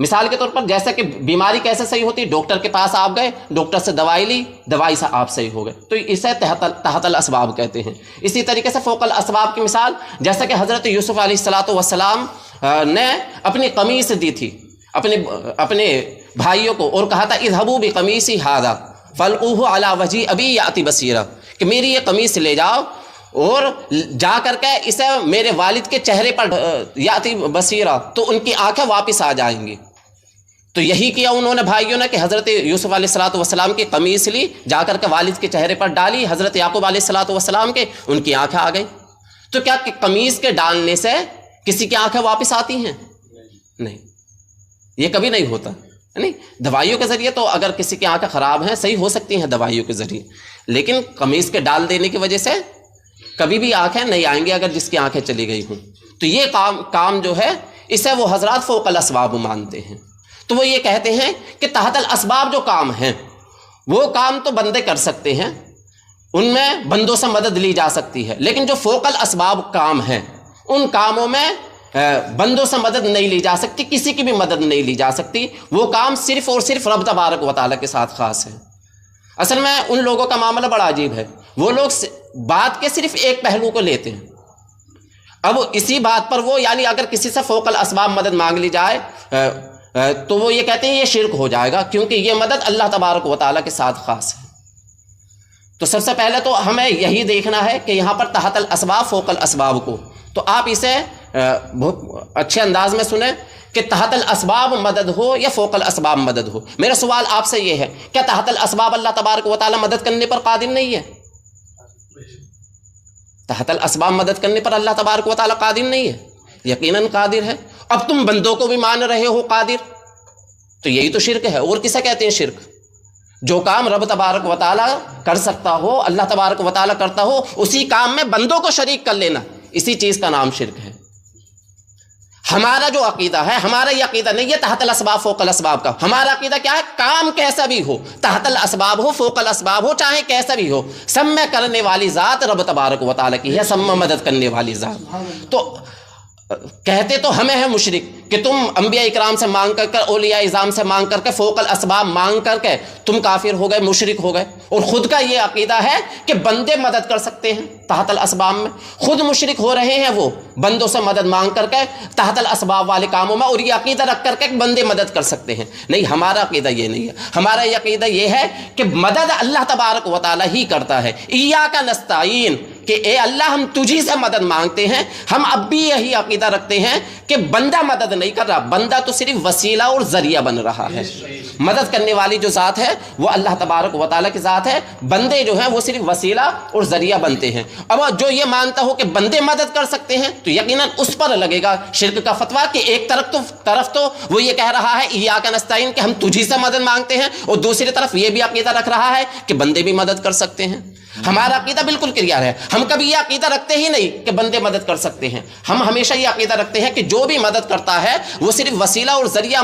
مثال کے طور پر جیسا کہ بیماری کیسے صحیح ہوتی ہے، ڈاکٹر کے پاس آپ گئے، ڈاکٹر سے دوائی لی، دوائی سے آپ صحیح ہو گئے، تو اسے تحت الاسباب کہتے ہیں۔ اسی طریقے سے فوق الاسباب کی مثال جیسا کہ حضرت یوسف علیہ السلام نے اپنی قمیص دی تھی اپنے بھائیوں کو، اور کہا تھا اذهبوا بقمیصی ھذا فالقوہ علی وجہ ابی یأتی بصیرا، کہ میری یہ قمیص لے جاؤ اور جا کر کے اسے میرے والد کے چہرے پر یاتی بصیرہ، تو ان کی آنکھیں واپس آ جائیں گی۔ تو یہی کیا انہوں نے بھائیوں نے کہ حضرت یوسف علیہ السلام کی قمیص لی، جا کر کے والد کے چہرے پر ڈالی، حضرت یعقوب علیہ السلام کے ان کی آنکھیں آ گئی۔ تو کیا قمیص کے ڈالنے سے کسی کی آنکھیں واپس آتی ہیں؟ نہیں، یہ کبھی نہیں ہوتا۔ نہیں، دوائیوں کے ذریعے تو اگر کسی کی آنکھیں خراب ہیں صحیح ہو سکتی ہیں دوائیوں کے ذریعے، لیکن قمیص کے ڈال دینے کی وجہ سے کبھی بھی آنکھیں نہیں آئیں گی اگر جس کی آنکھیں چلی گئی ہوں۔ تو یہ کام جو ہے اسے وہ حضرات فوق الاسباب مانتے ہیں۔ تو وہ یہ کہتے ہیں کہ تحت الاسباب جو کام ہیں وہ کام تو بندے کر سکتے ہیں، ان میں بندوں سے مدد لی جا سکتی ہے، لیکن جو فوق الاسباب کام ہیں ان کاموں میں بندوں سے مدد نہیں لی جا سکتی، کسی کی بھی مدد نہیں لی جا سکتی، وہ کام صرف اور صرف رب تبارک و تعالیٰ کے ساتھ خاص ہے۔ اصل میں ان لوگوں کا معاملہ بڑا عجیب ہے، وہ لوگ بات کے صرف ایک پہلو کو لیتے ہیں، اب اسی بات پر وہ یعنی اگر کسی سے فوق الاسباب مدد مانگ لی جائے تو وہ یہ کہتے ہیں یہ شرک ہو جائے گا، کیونکہ یہ مدد اللہ تبارک و تعالیٰ کے ساتھ خاص ہے۔ تو سب سے پہلے تو ہمیں یہی دیکھنا ہے کہ یہاں پر تحت الاسباب فوق الاسباب کو، تو آپ اسے بہت اچھے انداز میں سنیں کہ تحت الاسباب مدد ہو یا فوق الاسباب مدد ہو۔ میرا سوال آپ سے یہ ہے، کیا تحت الاسباب اللہ تبارک و تعالیٰ مدد کرنے پر قادر نہیں ہے؟ تحت الاسباب مدد کرنے پر اللہ تبارک و تعالیٰ قادر نہیں ہے؟ یقیناً قادر ہے۔ اب تم بندوں کو بھی مان رہے ہو قادر، تو یہی تو شرک ہے، اور کسے کہتے ہیں شرک؟ جو کام رب تبارک و تعالیٰ کر سکتا ہو، اللہ تبارک و تعالیٰ کرتا ہو، اسی کام میں بندوں کو شریک کر لینا، اسی چیز کا نام شرک ہے۔ ہمارا جو عقیدہ ہے، ہمارا یہ عقیدہ نہیں ہے تحت الاسباب فوق الاسباب کا، ہمارا عقیدہ کیا ہے؟ کام کیسا بھی ہو، تحت الاسباب ہو فوق الاسباب ہو، چاہے کیسا بھی ہو، سب میں کرنے والی ذات رب تبارک و تعالیٰ کی ہے، سب میں مدد کرنے والی ذات۔ تو کہتے تو ہمیں ہے مشرک کہ تم انبیاء اکرام سے مانگ کر اولیاء اعظام سے مانگ کر کے فوق الاسباب مانگ کر کے تم کافر ہو گئے، مشرک ہو گئے، اور خود کا یہ عقیدہ ہے کہ بندے مدد کر سکتے ہیں تحت الاسباب میں، خود مشرک ہو رہے ہیں وہ بندوں سے مدد مانگ کر کے تحت الاسباب والے کاموں میں، اور یہ عقیدہ رکھ کر کے بندے مدد کر سکتے ہیں۔ نہیں، ہمارا عقیدہ یہ نہیں ہے، ہمارا یہ عقیدہ یہ ہے کہ مدد اللہ تبارک و تعالیٰ ہی کرتا ہے۔ ایاک نستعین، کہ اے اللہ ہم تجھی سے مدد مانگتے ہیں۔ ہم اب بھی یہی عقیدہ رکھتے ہیں کہ بندہ مدد نہیں کر رہا، بندہ تو صرف وسیلہ اور ذریعہ بن رہا ہے۔ مدد کرنے والی جو ذات ہے وہ اللہ تبارک و تعالیٰ کی ذات ہے، بندے جو ہیں وہ صرف وسیلہ اور ذریعہ بنتے ہیں۔ اب جو یہ مانتا ہو کہ بندے مدد کر سکتے ہیں تو یقیناً اس پر لگے گا شرک کا فتویٰ کہ ایک طرف تو وہ یہ کہہ رہا ہے ایاک نستعین کہ ہم تجھی سے مدد مانگتے ہیں، اور دوسری طرف یہ بھی عقیدہ رکھ رہا ہے کہ بندے بھی مدد کر سکتے ہیں۔ ہمارا عقیدہ بالکل کلیئر ہے، ہم کبھی یہ عقیدہ رکھتے ہی نہیں کہ بندے مدد کر سکتے ہیں، ہم ہمیشہ یہ عقیدہ رکھتے ہیں کہ جو بھی مدد کرتا ہے وہ صرف وسیلہ اور ذریعہ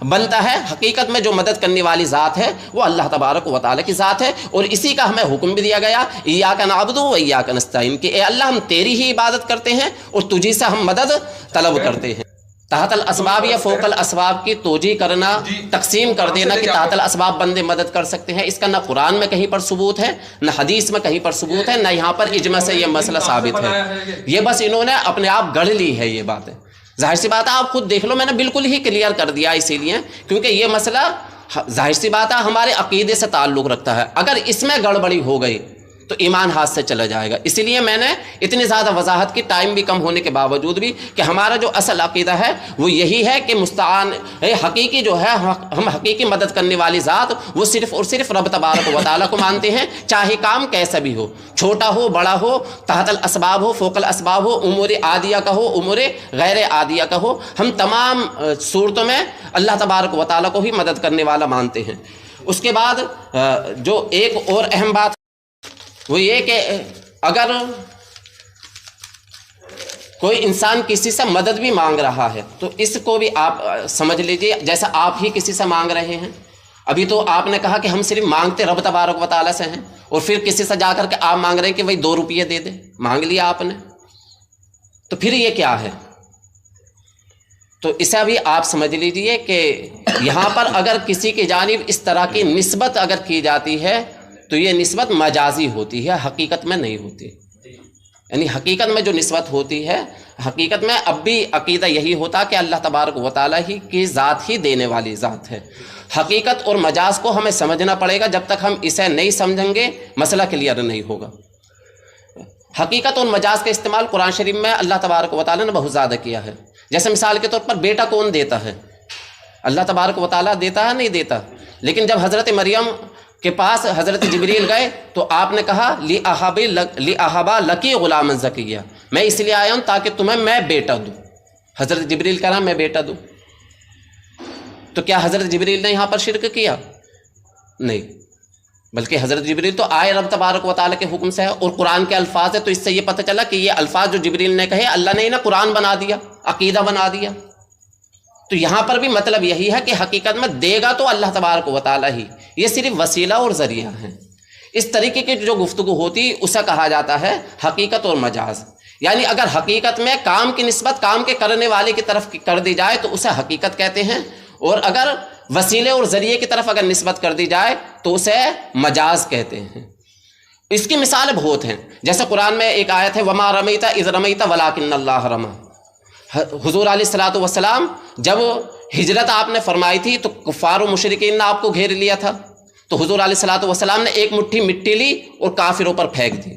بنتا ہے، حقیقت میں جو مدد کرنے والی ذات ہے وہ اللہ تبارک و تعالیٰ کی ذات ہے، اور اسی کا ہمیں حکم بھی دیا گیا ایاک نعبد و ایاک نستعین، کہ اے اللہ ہم تیری ہی عبادت کرتے ہیں اور تجھی سے ہم مدد طلب کرتے ہیں۔ تحت الاسباب یا فوق الاسباب کی توجیہ کرنا، تقسیم کر دینا کہ تحت الاسباب بندے مدد کر سکتے ہیں، اس کا نہ قرآن میں کہیں پر ثبوت ہے، نہ حدیث میں کہیں پر ثبوت ہے، نہ یہاں پر اجماع سے یہ مسئلہ ثابت ہے، یہ بس انہوں نے اپنے آپ گڑھ لی ہے یہ بات ہے۔ ظاہر سی بات ہے، آپ خود دیکھ لو، میں نے بالکل ہی کلیئر کر دیا اسی لیے کیونکہ یہ مسئلہ ظاہر سی بات ہے ہمارے عقیدے سے تعلق رکھتا ہے، اگر اس میں گڑبڑی ہو گئی تو ایمان ہاتھ سے چلا جائے گا۔ اسی لیے میں نے اتنی زیادہ وضاحت کی، ٹائم بھی کم ہونے کے باوجود بھی، کہ ہمارا جو اصل عقیدہ ہے وہ یہی ہے کہ مستعان حقیقی جو ہے، ہم حقیقی مدد کرنے والی ذات وہ صرف اور صرف رب تبارک و تعالیٰ کو مانتے ہیں، چاہے کام کیسا بھی ہو، چھوٹا ہو بڑا ہو، تحت الاسباب ہو فوق الاسباب ہو، امور عادیہ کا ہو امور غیر عادیہ کا ہو، ہم تمام صورتوں میں اللہ تبارک و تعالیٰ کو ہی مدد کرنے والا مانتے ہیں۔ اس کے بعد جو ایک اور اہم بات وہ یہ کہ اگر کوئی انسان کسی سے مدد بھی مانگ رہا ہے تو اس کو بھی آپ سمجھ لیجئے جیسا آپ ہی کسی سے مانگ رہے ہیں۔ ابھی تو آپ نے کہا کہ ہم صرف مانگتے رب تبارک و تعالیٰ سے ہیں، اور پھر کسی سے جا کر کے آپ مانگ رہے ہیں کہ بھائی 2 روپیے دے دے، مانگ لیا آپ نے، تو پھر یہ کیا ہے؟ تو اسے بھی آپ سمجھ لیجئے کہ یہاں پر اگر کسی کی جانب اس طرح کی نسبت اگر کی جاتی ہے تو یہ نسبت مجازی ہوتی ہے، حقیقت میں نہیں ہوتی. یعنی حقیقت میں جو نسبت ہوتی ہے، حقیقت میں اب بھی عقیدہ یہی ہوتا کہ اللہ تبارک و تعالیٰ ہی کی ذات ہی دینے والی ذات ہے. حقیقت اور مجاز کو ہمیں سمجھنا پڑے گا، جب تک ہم اسے نہیں سمجھیں گے مسئلہ کلیئر نہیں ہوگا. حقیقت اور مجاز کا استعمال قرآن شریف میں اللہ تبارک و تعالیٰ نے بہت زیادہ کیا ہے. جیسے مثال کے طور پر بیٹا کون دیتا ہے؟ اللہ تبارک و تعالیٰ دیتا ہے، نہیں دیتا. لیکن جب حضرت مریم کے پاس حضرت جبریل گئے تو آپ نے کہا لِأَحَبَا لَكِ غُلَامًا زَكِيًّا، میں اس لیے آیا ہوں تاکہ تمہیں میں بیٹا دوں. حضرت جبریل کہہ رہا میں بیٹا دوں. تو کیا حضرت جبریل نے یہاں پر شرک کیا؟ نہیں، بلکہ حضرت جبریل تو آئے رب تبارک و تعالیٰ کے حکم سے ہے، اور قرآن کے الفاظ ہے. تو اس سے یہ پتہ چلا کہ یہ الفاظ جو جبریل نے کہے اللہ نے انہیں قرآن بنا دیا، عقیدہ بنا دیا. تو یہاں پر بھی مطلب یہی ہے کہ حقیقت میں دے گا تو اللہ تبارک و تعالیٰ ہی، یہ صرف وسیلہ اور ذریعہ ہیں. اس طریقے کی جو گفتگو ہوتی اسے کہا جاتا ہے حقیقت اور مجاز. یعنی اگر حقیقت میں کام کی نسبت کام کے کرنے والے کی طرف کر دی جائے تو اسے حقیقت کہتے ہیں، اور اگر وسیلے اور ذریعے کی طرف اگر نسبت کر دی جائے تو اسے مجاز کہتے ہیں. اس کی مثال بہت ہیں. جیسے قرآن میں ایک آیت ہے وَمَا رَمَيْتَ إِذْ رَمَيْتَ وَلَكِنَّ اللَّهَ رَمَى. حضور علیہ الصلوۃ والسلام جب ہجرت آپ نے فرمائی تھی تو کفار و مشرکین نے آپ کو گھیر لیا تھا، تو حضور علیہ الصلوۃ والسلام نے ایک مٹھی مٹی لی اور کافروں پر پھینک دی.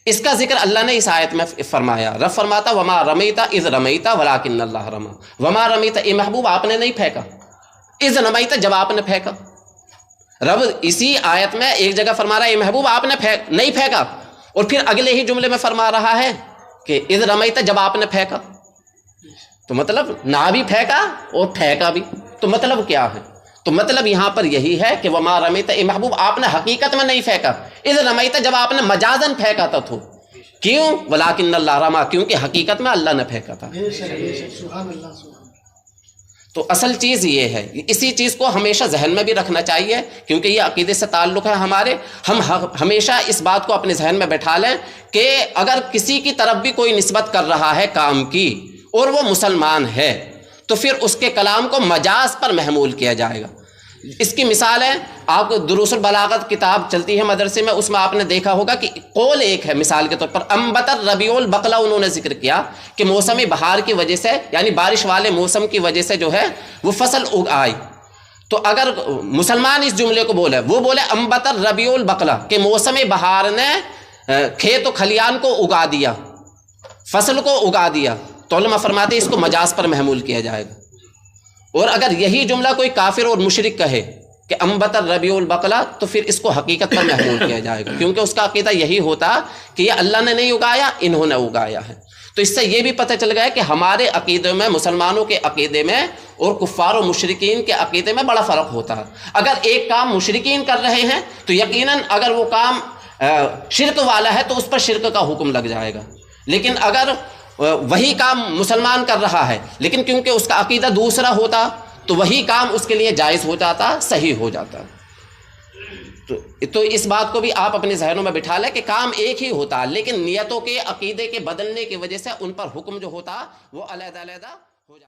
اس کا ذکر اللہ نے اس آیت میں فرمایا. رب فرماتا وَمَا رَمَيْتَ إِذْ رَمَيْتَ وَلَكِنَّ اللَّهَ رَمَى. وَمَا رَمَيْتَ، اے محبوب آپ نے نہیں پھینکا، اِذْ رَمَيْتَ جب آپ نے پھینکا. رب اسی آیت میں ایک جگہ فرما رہا ہے اے محبوب آپ نے نہیں پھینکا، اور پھر اگلے ہی جملے میں فرما رہا ہے کہ اِذْ رَمَيْتَ جب آپ نے پھینکا. تو مطلب نہ بھی پھینکا اور پھینکا بھی. تو مطلب کیا ہے؟ تو مطلب یہاں پر یہی ہے کہ وَمَا رَمَيْتَ، اے محبوب آپ نے حقیقت میں نہیں پھینکا، اِذْ رَمَيْتَ جب آپ نے مجازن پھینکا تھا. تو کیوں؟ وَلَكِنَّ اللَّهَ رَمَى، کیونکہ حقیقت میں اللہ نے پھینکا تھا. تو اصل چیز یہ ہے، اسی چیز کو ہمیشہ ذہن میں بھی رکھنا چاہیے، کیونکہ یہ عقیدے سے تعلق ہے ہمارے. ہم ہمیشہ اس بات کو اپنے ذہن میں بٹھا لیں کہ اگر کسی کی طرف بھی کوئی نسبت کر رہا ہے کام کی اور وہ مسلمان ہے تو پھر اس کے کلام کو مجاز پر محمول کیا جائے گا. اس کی مثال ہے، آپ کو دروس البلاغت کتاب چلتی ہے مدرسے میں، اس میں آپ نے دیکھا ہوگا کہ قول ایک ہے. مثال کے طور پر انبت الربیع البقلہ انہوں نے ذکر کیا کہ موسم بہار کی وجہ سے، یعنی بارش والے موسم کی وجہ سے جو ہے وہ فصل اگائی. تو اگر مسلمان اس جملے کو بولے، وہ بولے انبت الربیع البقلہ کہ موسم بہار نے کھیت و کھلیان کو اگا دیا، فصل کو اگا دیا، تو علماء فرماتے ہیں اس کو مجاز پر محمول کیا جائے گا. اور اگر یہی جملہ کوئی کافر اور مشرک کہے کہ انبت الربیع البقلہ، تو پھر اس کو حقیقت پر محمول کیا جائے گا، کیونکہ اس کا عقیدہ یہی ہوتا کہ یہ اللہ نے نہیں اگایا، انہوں نے اگایا ہے. تو اس سے یہ بھی پتہ چل گیا کہ ہمارے عقیدے میں، مسلمانوں کے عقیدے میں اور کفار و مشرکین کے عقیدے میں بڑا فرق ہوتا ہے. اگر ایک کام مشرکین کر رہے ہیں تو یقیناً اگر وہ کام شرک والا ہے تو اس پر شرک کا حکم لگ جائے گا. لیکن اگر وہی کام مسلمان کر رہا ہے لیکن کیونکہ اس کا عقیدہ دوسرا ہوتا تو وہی کام اس کے لیے جائز ہو جاتا، صحیح ہو جاتا. تو اس بات کو بھی آپ اپنے ذہنوں میں بٹھا لیں کہ کام ایک ہی ہوتا، لیکن نیتوں کے، عقیدے کے بدلنے کی وجہ سے ان پر حکم جو ہوتا وہ علیحدہ علیحدہ ہو جاتا.